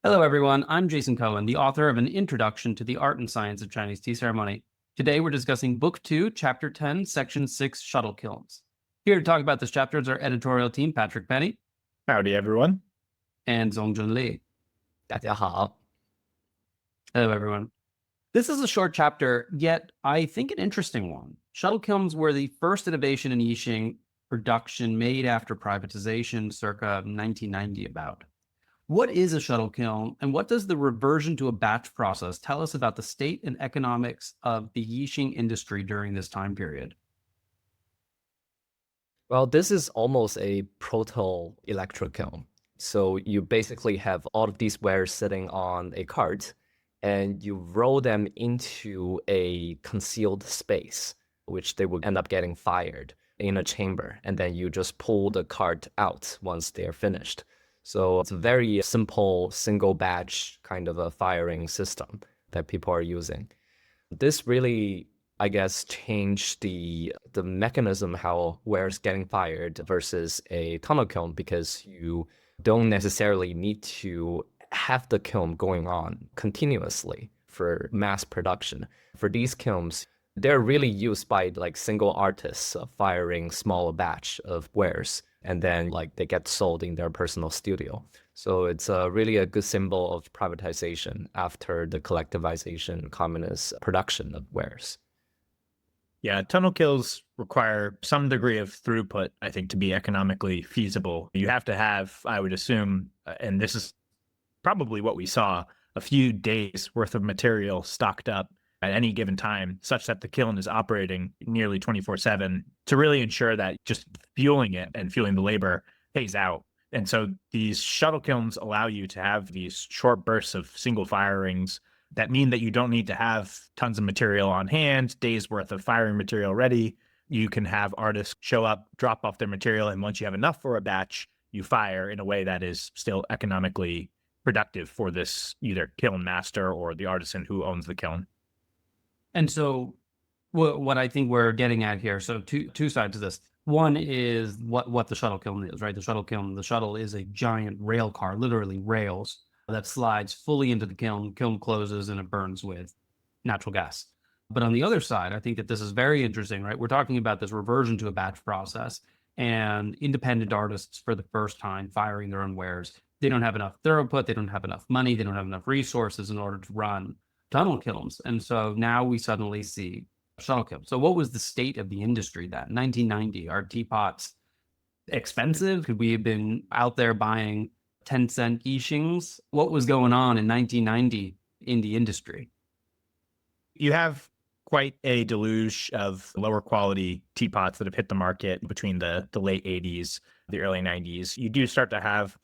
Hello, everyone. I'm Jason Cohen, the author of An Introduction to the Art and Science of Chinese Tea Ceremony. Today, we're discussing Book 2, Chapter 10, Section 6, Shuttle Kilns. Here to talk about this chapter is our editorial team, Patrick Penny Howdy, everyone. and Zongjun Li. 大家好。 Hello, everyone. This is a short chapter, yet I think an interesting one. Shuttle kilns were the first innovation in Yixing production made after privatization circa 1990 about. What is a shuttle kiln, and what does the reversion to a batch process tell us about the state and economics of the Yixing industry during this time period? Well, this is almost a proto-electric kiln. So you basically have all of these wares sitting on a cart, and you roll them into a concealed space, which they would end up getting fired in a chamber, and then you just pull the cart out once they're finished. So it's a very simple single batch kind of a firing system that people are using. This really, I guess, changed the mechanism how ware's getting fired versus a tunnel kiln, because you don't necessarily need to have the kiln going on continuously for mass production. For these kilns, they're really used by like single artists firing small batch of wares, and then like they get sold in their personal studio. So it's really a good symbol of privatization after the collectivization, communist production of wares. Yeah, tunnel kilns require some degree of throughput, I think, to be economically feasible. You have to have, I would assume, and this is probably what we saw, a few days worth of material stocked up at any given time, such that the kiln is operating nearly 24/7 to really ensure that just fueling it and fueling the labor pays out. And so these shuttle kilns allow you to have these short bursts of single firings that mean that you don't need to have tons of material on hand, days worth of firing material ready. You can have artists show up, drop off their material, and once you have enough for a batch, you fire in a way that is still economically productive for this either kiln master or the artisan who owns the kiln. And so what I think we're getting at here, so two sides to this. One is what the shuttle kiln is, right? The shuttle is a giant rail car, literally rails, that slides fully into the kiln. Kiln closes and it burns with natural gas. But on the other side, I think that this is very interesting, right? We're talking about this reversion to a batch process and independent artists for the first time firing their own wares. They don't have enough throughput, they don't have enough money, they don't have enough resources in order to run tunnel kilns. And so now we suddenly see shuttle kilns. So what was the state of the industry then? 1990, are teapots expensive? Could we have been out there buying 10-cent Yixings? What was going on in 1990 in the industry? You have quite a deluge of lower quality teapots that have hit the market between the late 80s, the early 90s. You do start to have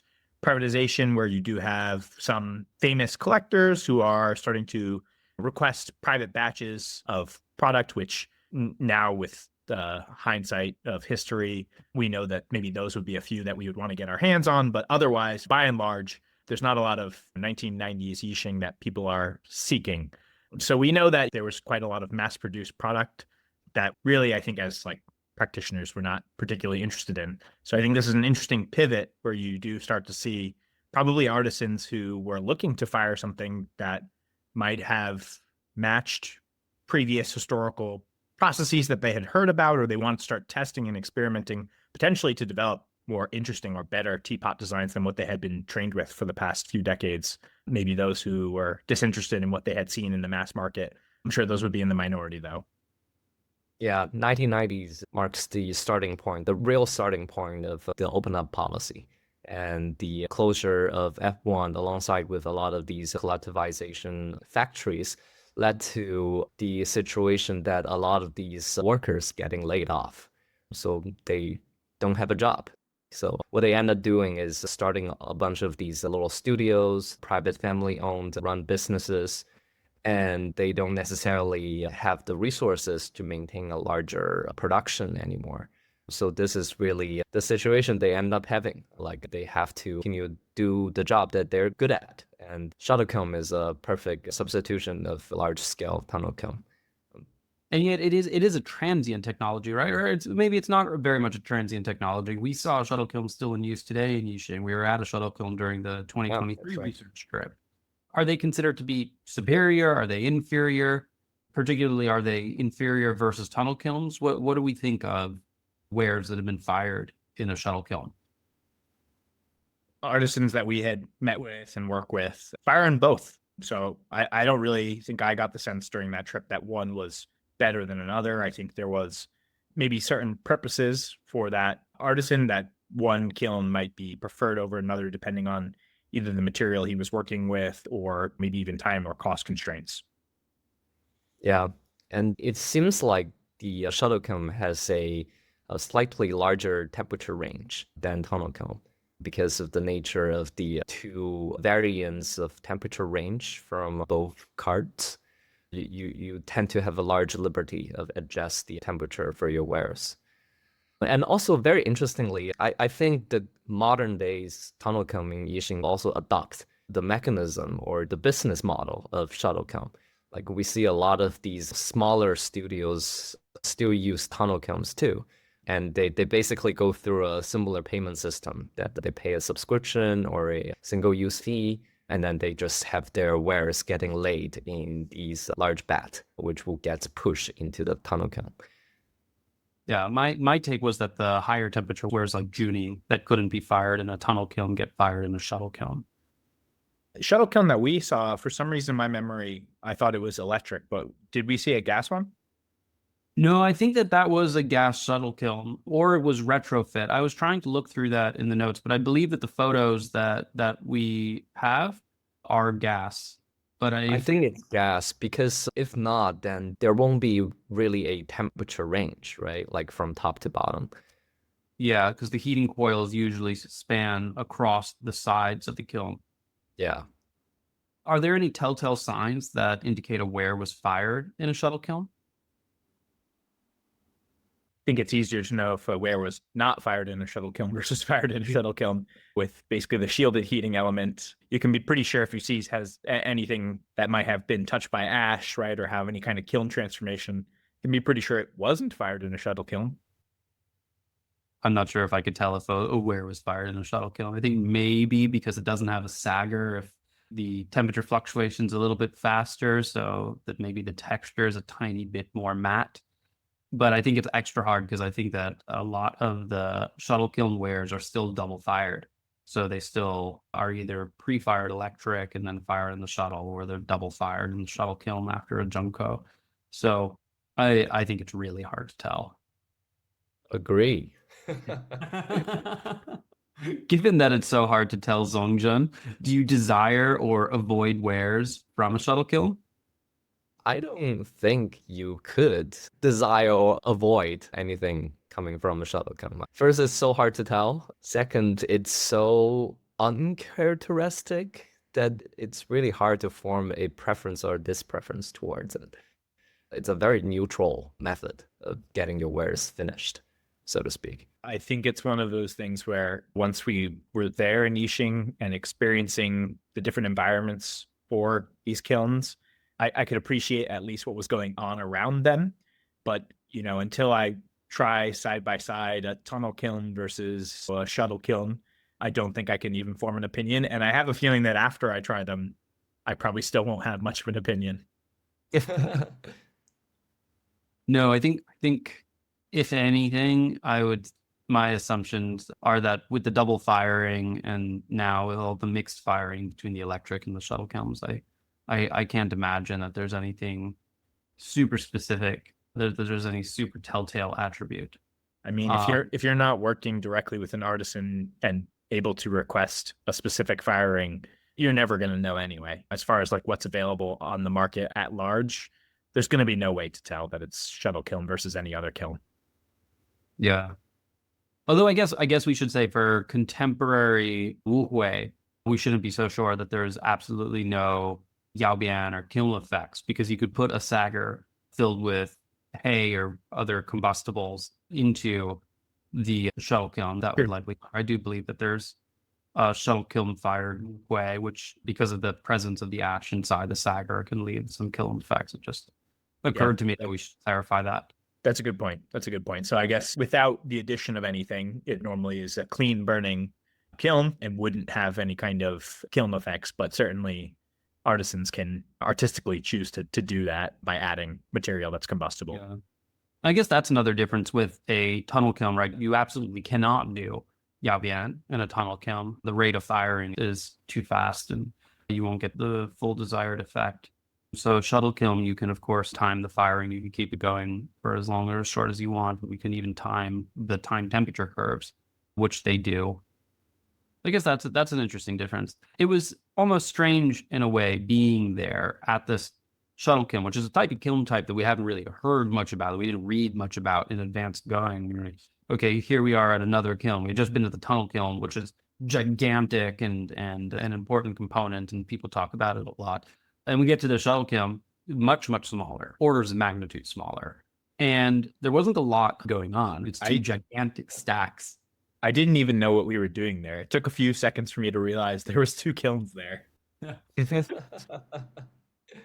privatization where you do have some famous collectors who are starting to request private batches of product, which now with the hindsight of history, we know that maybe those would be a few that we would want to get our hands on. But otherwise, by and large, there's not a lot of 1990s Yixing that people are seeking. So we know that there was quite a lot of mass-produced product that really, I think, as like practitioners, we're not particularly interested in. So I think this is an interesting pivot where you do start to see probably artisans who were looking to fire something that might have matched previous historical processes that they had heard about, or they want to start testing and experimenting potentially to develop more interesting or better teapot designs than what they had been trained with for the past few decades. Maybe those who were disinterested in what they had seen in the mass market. I'm sure those would be in the minority, though. Yeah, 1990s marks the starting point, the real starting point of the open up policy. And the closure of F1 alongside with a lot of these collectivization factories led to the situation that a lot of these workers getting laid off. So they don't have a job. So what they end up doing is starting a bunch of these little studios, private family owned run businesses, and they don't necessarily have the resources to maintain a larger production anymore. So this is really the situation they end up having. Like they have to continue do the job that they're good at. And shuttle kiln is a perfect substitution of large scale tunnel kiln. And yet it is a transient technology, right? Or maybe it's not very much a transient technology. We saw a shuttle kiln still in use today in Yixing. We were at a shuttle kiln during the Yeah, 2023 that's right. research trip. Are they considered to be superior? Are they inferior? Particularly, are they inferior versus tunnel kilns? What do we think of wares that have been fired in a shuttle kiln? Artisans that we had met with and work with fire in both. So I don't really think I got the sense during that trip that one was better than another. I think there was maybe certain purposes for that artisan that one kiln might be preferred over another, depending on either the material he was working with or maybe even time or cost constraints. Yeah, and it seems like the shuttle kiln has a slightly larger temperature range than tunnel kiln because of the nature of the two variants of temperature range from both cards. You tend to have a large liberty of adjust the temperature for your wares. And also, very interestingly, I think the modern days tunnel kiln in Yixing also adopt the mechanism or the business model of shuttle kiln. Like we see a lot of these smaller studios still use tunnel kilns too. And they basically go through a similar payment system that they pay a subscription or a single use fee, and then they just have their wares getting laid in these large vat, which will get pushed into the tunnel kiln. Yeah, my take was that the higher temperature wares like Junie that couldn't be fired in a tunnel kiln get fired in a shuttle kiln. Shuttle kiln that we saw, for some reason, in my memory, I thought it was electric, but did we see a gas one? No, I think that was a gas shuttle kiln, or it was retrofit. I was trying to look through that in the notes, but I believe that the photos that we have are gas. But I think it's gas because if not, then there won't be really a temperature range, right? Like from top to bottom. yeah, because the heating coils usually span across the sides of the kiln. Yeah. Are there any telltale signs that indicate a ware was fired in a shuttle kiln? Think it's easier to know if a ware was not fired in a shuttle kiln versus fired in a shuttle kiln with basically the shielded heating element. You can be pretty sure if you see has anything that might have been touched by ash, right, or have any kind of kiln transformation. You can be pretty sure it wasn't fired in a shuttle kiln. I'm not sure if I could tell if a ware was fired in a shuttle kiln. I think maybe because it doesn't have a sagger, if the temperature fluctuation's a little bit faster, so that maybe the texture is a tiny bit more matte. But I think it's extra hard because I think that a lot of the shuttle kiln wares are still double fired. So they still are either pre-fired electric and then fired in the shuttle, or they're double fired in the shuttle kiln after a Junko. So I think it's really hard to tell. Agree. Given that it's so hard to tell, Zongjun, do you desire or avoid wares from a shuttle kiln? I don't think you could desire or avoid anything coming from a shuttle kiln. First, it's so hard to tell. Second, it's so uncharacteristic that it's really hard to form a preference or dispreference towards it. It's a very neutral method of getting your wares finished, so to speak. I think it's one of those things where once we were there in Yixing and experiencing the different environments for these kilns, I could appreciate at least what was going on around them. But, until I try side by side a tunnel kiln versus a shuttle kiln, I don't think I can even form an opinion. And I have a feeling that after I try them, I probably still won't have much of an opinion. No, I think if anything, my assumptions are that with the double firing and now with all the mixed firing between the electric and the shuttle kilns, I can't imagine that there's anything super specific, that there's any super telltale attribute. I mean, if you're not working directly with an artisan and able to request a specific firing, you're never going to know anyway. As far as like what's available on the market at large, there's going to be no way to tell that it's shuttle kiln versus any other kiln. Yeah. Although I guess we should say for contemporary Wuhui, we shouldn't be so sure that there's absolutely no Yaobian or kiln effects, because you could put a sagger filled with hay or other combustibles into the shuttle kiln. That would likely. I do believe that there's a shuttle kiln fired way, which because of the presence of the ash inside the sagger can lead some kiln effects. It just occurred to me that we should clarify that. That's a good point. That's a good point. So I guess without the addition of anything, it normally is a clean burning kiln and wouldn't have any kind of kiln effects, but certainly artisans can artistically choose to do that by adding material that's combustible. Yeah. I guess that's another difference with a tunnel kiln, right? You absolutely cannot do Yaobian in a tunnel kiln. The rate of firing is too fast and you won't get the full desired effect. So shuttle kiln, you can of course time the firing. You can keep it going for as long or as short as you want. We can even time the time temperature curves, which they do. I guess that's an interesting difference. It was almost strange in a way being there at this shuttle kiln, which is a type of kiln type that we haven't really heard much about. We didn't read much about in advance going. We were like, okay, here we are at another kiln. We've just been to the tunnel kiln, which is gigantic and an important component, and people talk about it a lot. And we get to the shuttle kiln, much, much smaller, orders of magnitude smaller. And there wasn't a lot going on. It's two gigantic stacks. I didn't even know what we were doing there. It took a few seconds for me to realize there was 2 kilns there.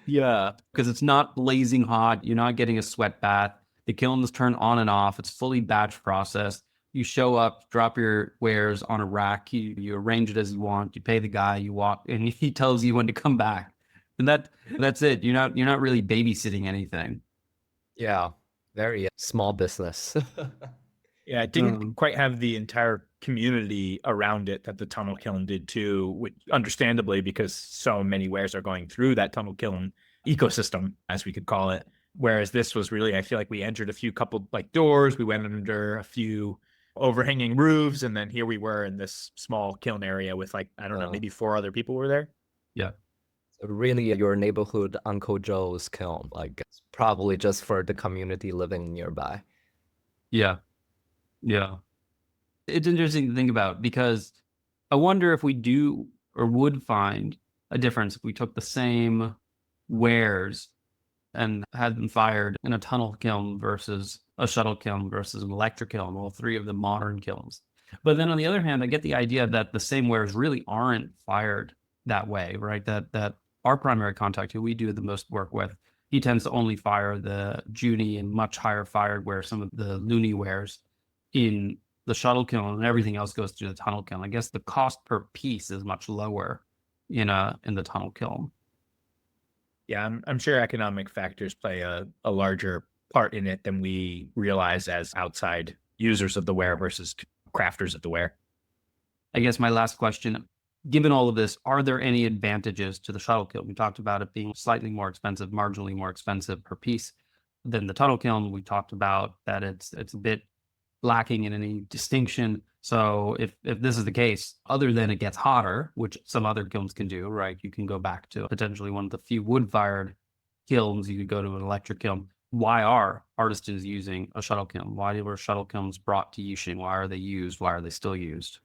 Yeah, because it's not blazing hot. You're not getting a sweat bath. The kilns turn on and off. It's fully batch processed. You show up, drop your wares on a rack. You arrange it as you want. You pay the guy. You walk, and he tells you when to come back. And that's it. You're not really babysitting anything. Yeah, very small business. Yeah, it didn't quite have the entire community around it that the tunnel kiln did too, which understandably because so many wares are going through that tunnel kiln ecosystem, as we could call it. Whereas this was really, I feel like we entered a few couple like doors, we went under a few overhanging roofs, and then here we were in this small kiln area with like, I don't know, maybe 4 other people were there. Yeah. So really your neighborhood Uncle Joe's kiln, like it's probably just for the community living nearby. Yeah. Yeah. It's interesting to think about because I wonder if we do or would find a difference if we took the same wares and had them fired in a tunnel kiln versus a shuttle kiln versus an electric kiln, all 3 of the modern kilns. But then on the other hand, I get the idea that the same wares really aren't fired that way, right? That our primary contact, who we do the most work with, he tends to only fire the Junie and much higher fired ware, some of the Looney wares in the shuttle kiln, and everything else goes through the tunnel kiln. I guess the cost per piece is much lower in the tunnel kiln. Yeah, I'm sure economic factors play a larger part in it than we realize as outside users of the ware versus crafters of the ware. I guess my last question, given all of this, are there any advantages to the shuttle kiln? We talked about it being slightly more expensive, marginally more expensive per piece than the tunnel kiln. We talked about that it's a bit lacking in any distinction. So if this is the case, other than it gets hotter, which some other kilns can do, right? You can go back to potentially one of the few wood-fired kilns. You could go to an electric kiln. Why are artisans using a shuttle kiln? Why were shuttle kilns brought to Yixing? Why are they used? Why are they still used?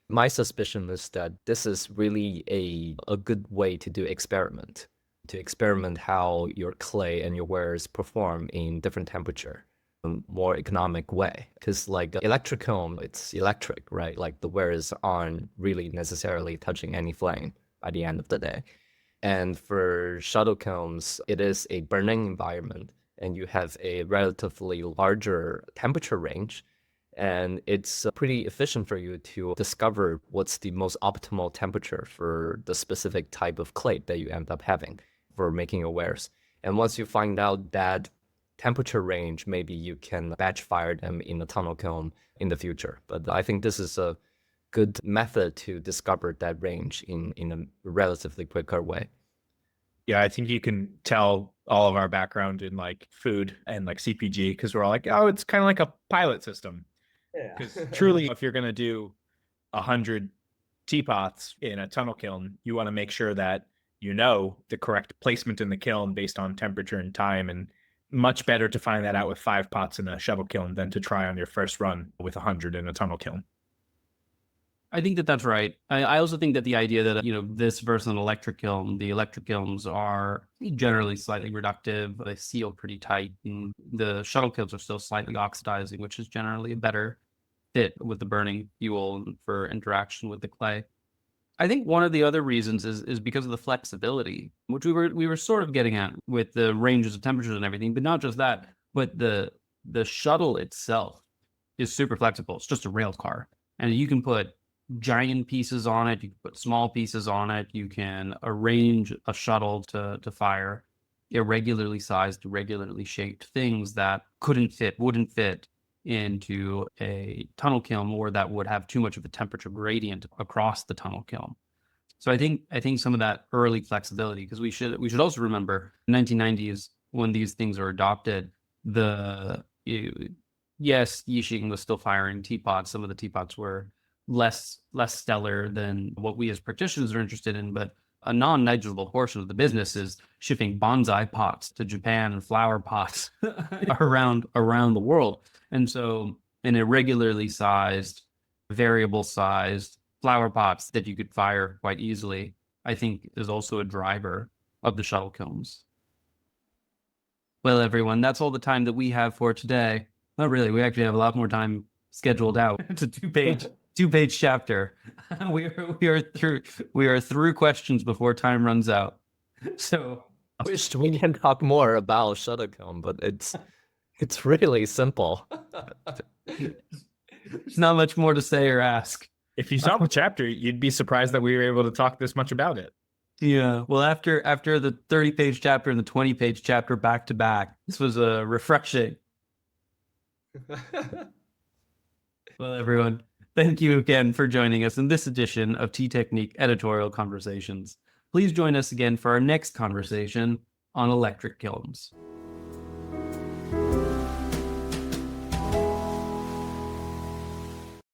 My suspicion is that this is really a good way to do experiment how your clay and your wares perform in different temperature. More economic way, because like electric kiln, it's electric, right? Like the wares aren't really necessarily touching any flame by the end of the day. And for shuttle kilns, it is a burning environment and you have a relatively larger temperature range, and it's pretty efficient for you to discover what's the most optimal temperature for the specific type of clay that you end up having for making your wares. And once you find out that temperature range, maybe you can batch fire them in a tunnel kiln in the future. But I think this is a good method to discover that range in a relatively quicker way. Yeah, I think you can tell all of our background in like food and like CPG because we're all like, oh, it's kind of like a pilot system. Because truly, if you're going to do 100 teapots in a tunnel kiln, you want to make sure that you know the correct placement in the kiln based on temperature and time, and much better to find that out with 5 pots in a shuttle kiln than to try on your first run with 100 in a tunnel kiln. I think that's right. I also think that the idea that, this versus an electric kiln, the electric kilns are generally slightly reductive. They seal pretty tight. And the shuttle kilns are still slightly oxidizing, which is generally a better fit with the burning fuel for interaction with the clay. I think one of the other reasons is because of the flexibility, which we were sort of getting at with the ranges of temperatures and everything, but not just that, but the shuttle itself is super flexible. It's just a rail car, and you can put giant pieces on it. You can put small pieces on it. You can arrange a shuttle to fire irregularly sized, irregularly shaped things that wouldn't fit into a tunnel kiln, or that would have too much of a temperature gradient across the tunnel kiln. So I think some of that early flexibility, because we should also remember 1990s when these things are adopted, yes, Yixing was still firing teapots. Some of the teapots were less stellar than what we as practitioners are interested in, but a non-negligible portion of the business is shipping bonsai pots to Japan and flower pots around the world. And so an irregularly sized, variable sized flower pots that you could fire quite easily, I think, is also a driver of the shuttle kilns. Well, everyone, that's all the time that we have for today. Not really. We actually have a lot more time scheduled out. It's a two-page chapter. We are through questions before time runs out. So I wish we can talk more about Shuttle Kiln, but it's really simple. there's not much more to say or ask. If you saw the chapter, you'd be surprised that we were able to talk this much about it. Yeah. Well, after the 30-page chapter and the 20-page chapter back to back, this was refreshing. Well, everyone, thank you again for joining us in this edition of Tea Technique Editorial Conversations. Please join us again for our next conversation on electric kilns.